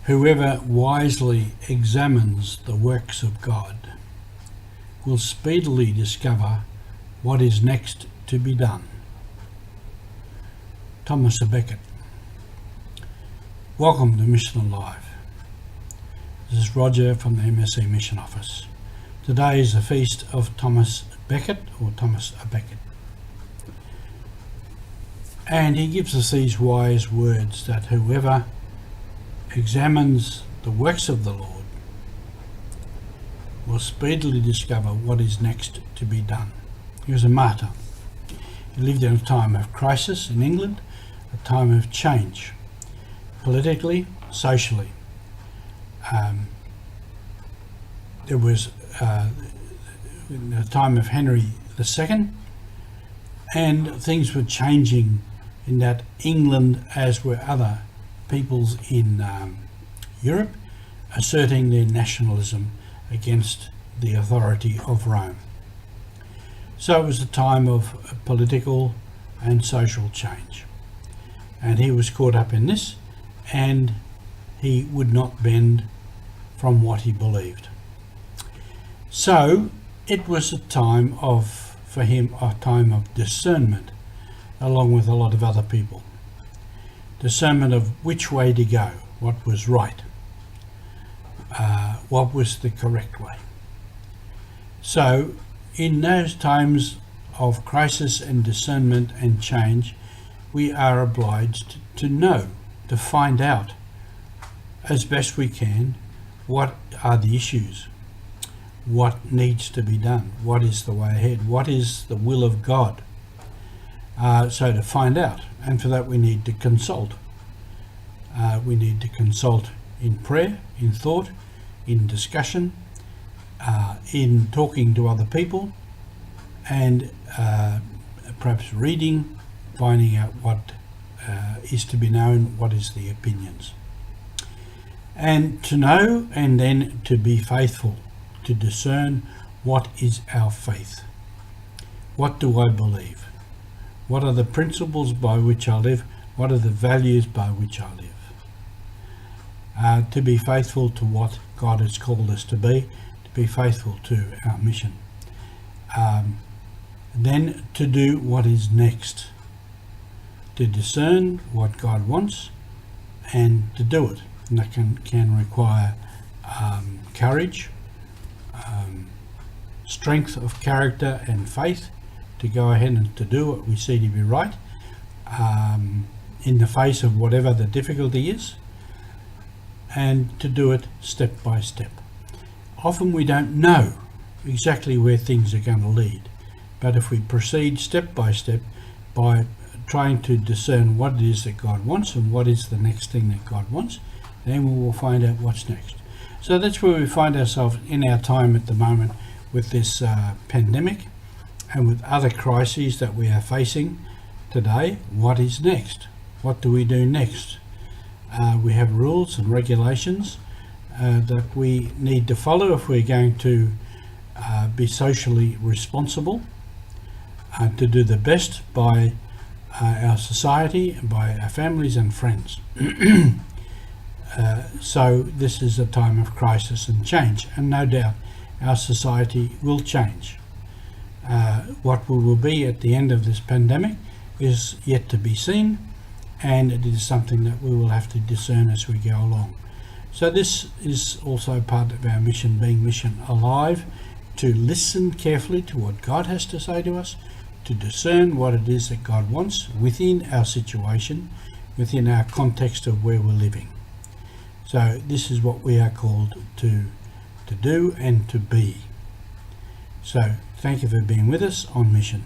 Whoever wisely examines the works of God will speedily discover what is next to be done. Thomas Beckett. Welcome to Mission Alive. This is Roger from the MSC Mission Office. Today is the feast of Thomas Beckett, or Thomas Beckett. And he gives us these wise words that whoever examines the works of the Lord will speedily discover what is next to be done. He was a martyr. He lived in a time of crisis in England, a time of change, politically, socially. There was in the time of Henry II, and things were changing in that England, as were other peoples in Europe, asserting their nationalism against the authority of Rome. So it was a time of political and social change. And he was caught up in this, and he would not bend from what he believed. So it was a time of, for him, a time of discernment, along with a lot of other people. Discernment of which way to go, what was right, what was the correct way. So in those times of crisis and discernment and change, we are obliged to know, to find out as best we can what are the issues, what needs to be done, what is the way ahead, what is the will of God. So to find out, and for that we need to consult. We need to consult in prayer, in thought, in discussion, in talking to other people, and perhaps reading, finding out what is to be known, what is the opinions. And to know, and then to be faithful, to discern what is our faith. What do I believe? What are the principles by which I live? What are the values by which I live? To be faithful to what God has called us to be faithful to our mission. Then to do what is next, to discern what God wants and to do it. And that can require courage, strength of character and faith to go ahead and to do what we see to be right, in the face of whatever the difficulty is, and to do it step by step. Often we don't know exactly where things are going to lead, but if we proceed step by step by trying to discern what it is that God wants and what is the next thing that God wants, then we will find out what's next. So that's where we find ourselves in our time at the moment with this pandemic and with other crises that we are facing today. What is next? What do we do next? We have rules and regulations that we need to follow if we're going to be socially responsible, to do the best by our society, by our families and friends. So this is a time of crisis and change, and no doubt our society will change. What we will be at the end of this pandemic is yet to be seen, and it is something that we will have to discern as we go along. So this is also part of our mission, being mission alive, to listen carefully to what God has to say to us, to discern what it is that God wants within our situation, within our context of where we're living. So this is what we are called to do and to be. So thank you for being with us on mission.